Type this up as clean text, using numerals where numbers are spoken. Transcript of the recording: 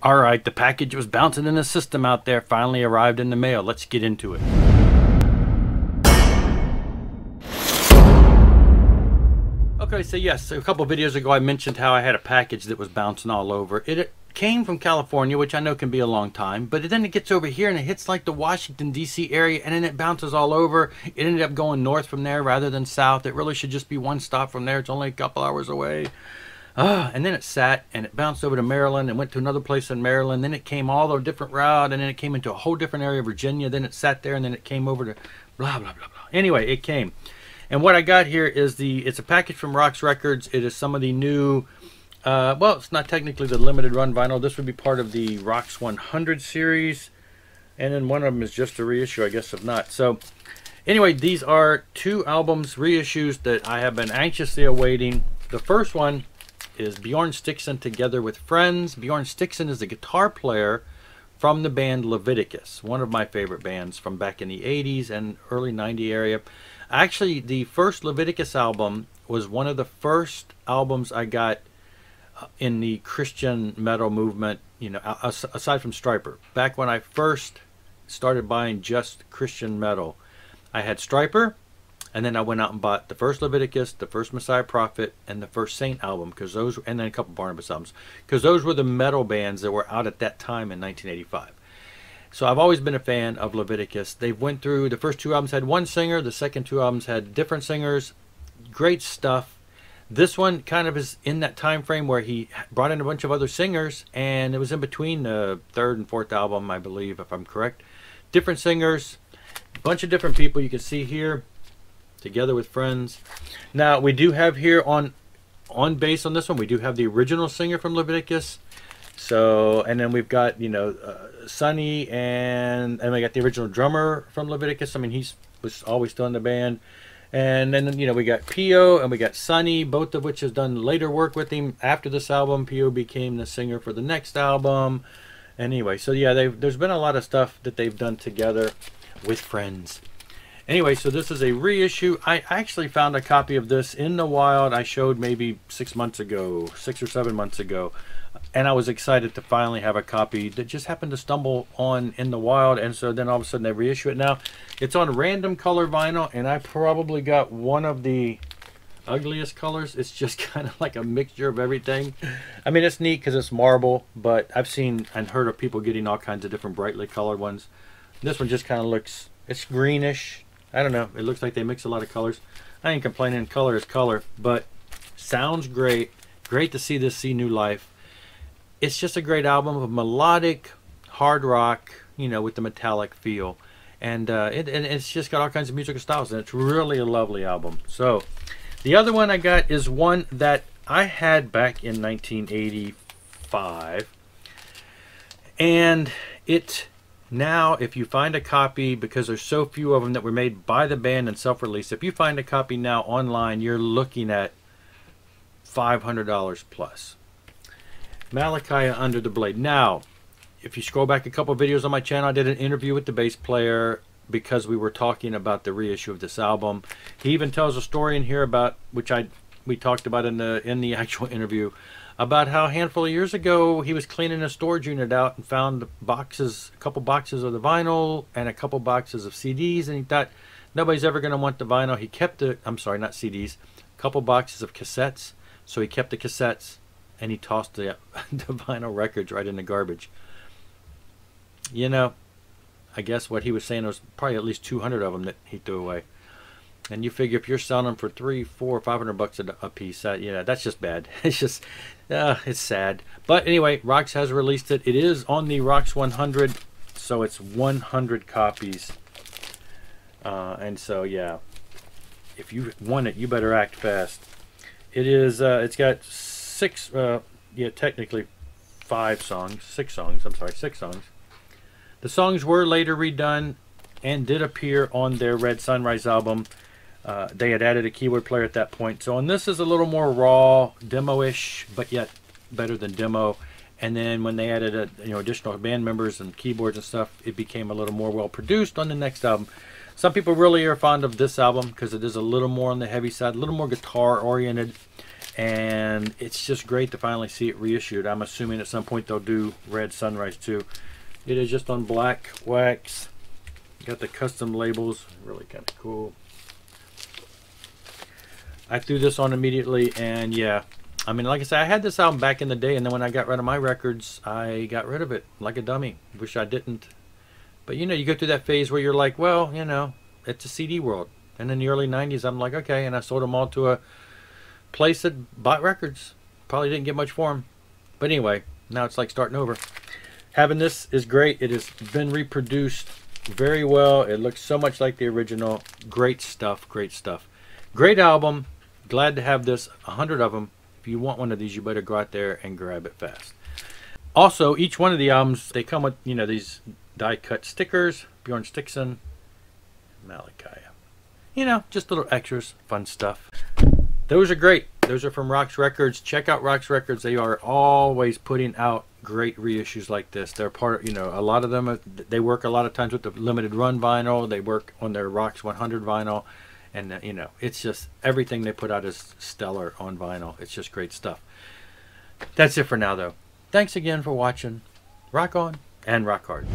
Alright, the package was bouncing in the system out there, finally arrived in the mail. Let's get into it. Okay, so yes, a couple videos ago I mentioned how I had a package that was bouncing all over. It came from California, which I know can be a long time, but then it gets over here and it hits like the Washington, D.C. area, and then it bounces all over. It ended up going north from there rather than south. It really should just be one stop from there. It's only a couple hours away. And then it sat and it bounced over to Maryland and went to another place in Maryland. Then it came all a different route, and then it came into a whole different area of Virginia. Then it sat there, and then it came over to blah, blah, blah, blah. Anyway, it came. And what I got here is it's a package from Roxx Records. It is some of the new, well, it's not technically the limited run vinyl. This would be part of the Roxx 100 series. And then one of them is just a reissue, I guess, if not. So anyway, these are two albums, reissues, that I have been anxiously awaiting. The first one is Bjorn Stixon Together with Friends. Bjorn Stixon is the guitar player from the band Leviticus, one of my favorite bands from back in the 80s and early 90 area. Actually, the first Leviticus album was one of the first albums I got in the Christian metal movement, you know, aside from Stryper. Back when I first started buying just Christian metal, I had Stryper, and then I went out and bought the first Leviticus, the first Messiah Prophet, and the first Saint album, because those, and then a couple Barnabas albums, because those were the metal bands that were out at that time in 1985. So I've always been a fan of Leviticus. They went through, the first two albums had one singer, the second two albums had different singers. Great stuff. This one kind of is in that time frame where he brought in a bunch of other singers, and it was in between the third and fourth album, I believe, if I'm correct. Different singers, a bunch of different people you can see here. Together with Friends. Now we do have here on bass on this one, we do have the original singer from Leviticus. So, and then we've got, you know, Sonny, and we got the original drummer from Leviticus. I mean, he was always still in the band. And then, you know, we got Pio and we got Sonny, both of which has done later work with him after this album. Pio became the singer for the next album. Anyway, so yeah, there's been a lot of stuff that they've done together with Friends. Anyway, so this is a reissue. I actually found a copy of this in the wild. I showed maybe 6 months ago, 6 or 7 months ago. And I was excited to finally have a copy that just happened to stumble on in the wild. And so then all of a sudden they reissue it. Now, it's on random color vinyl, and I probably got one of the ugliest colors. It's just kind of like a mixture of everything. I mean, it's neat because it's marble, but I've seen and heard of people getting all kinds of different brightly colored ones. This one just kind of looks, it's greenish. I don't know. It looks like they mix a lot of colors. I ain't complaining. Color is color. But sounds great. Great to see this see new life. It's just a great album of melodic hard rock, you know, with the metallic feel. And it's just got all kinds of musical styles. And it's really a lovely album. So the other one I got is one that I had back in 1985. And it... Now, if you find a copy, because there's so few of them that were made by the band and self-release, if you find a copy now online, you're looking at $500 plus. Malachi Under the Blade. Now, if you scroll back a couple videos on my channel, I did an interview with the bass player because we were talking about the reissue of this album. He even tells a story in here about, which we talked about in the actual interview, about how a handful of years ago he was cleaning a storage unit out and found boxes, a couple boxes of the vinyl and a couple boxes of CDs, and he thought nobody's ever going to want the vinyl. He kept the, I'm sorry, not CDs, a couple boxes of cassettes. So he kept the cassettes and he tossed the vinyl records right in the garbage. You know, I guess what he was saying was probably at least 200 of them that he threw away. And you figure if you're selling them for $300, $400, $500 a piece, yeah, that's just bad. It's just, it's sad. But anyway, Roxx has released it. It is on the Roxx 100, so it's 100 copies. And so, yeah, if you want it, you better act fast. It is, it's got technically 6 songs. The songs were later redone and did appear on their Red Sunrise album. They had added a keyboard player at that point. So on this is a little more raw, demo-ish, but yet better than demo. And then when they added additional band members and keyboards and stuff, it became a little more well-produced on the next album. Some people really are fond of this album because it is a little more on the heavy side, a little more guitar-oriented. and it's just great to finally see it reissued. I'm assuming at some point they'll do Red Sunrise too. It is just on black wax. Got the custom labels, really kind of cool. I threw this on immediately, and yeah, I mean, like I said, I had this album back in the day, and then when I got rid of my records, I got rid of it like a dummy. Wish I didn't. But you know, you go through that phase where you're like, well, you know, it's a CD world. And in the early 90s, I'm like, okay, and I sold them all to a place that bought records. Probably didn't get much for them. But anyway, now it's like starting over. Having this is great. It has been reproduced very well. It looks so much like the original. Great stuff, great stuff. Great album. Glad to have this, 100 of them. If you want one of these, you better go out there and grab it fast. Also, each one of the albums, they come with, you know, these die-cut stickers. Bjorn Stixon, Malachi. You know, just little extras, fun stuff. Those are great. Those are from Roxx Records. Check out Roxx Records. They are always putting out great reissues like this. They're part, you know, a lot of them, they work a lot of times with the limited run vinyl. They work on their Roxx 100 vinyl. And, you know, it's just everything they put out is stellar on vinyl. It's just great stuff. That's it for now, though. Thanks again for watching. Rock on and rock hard.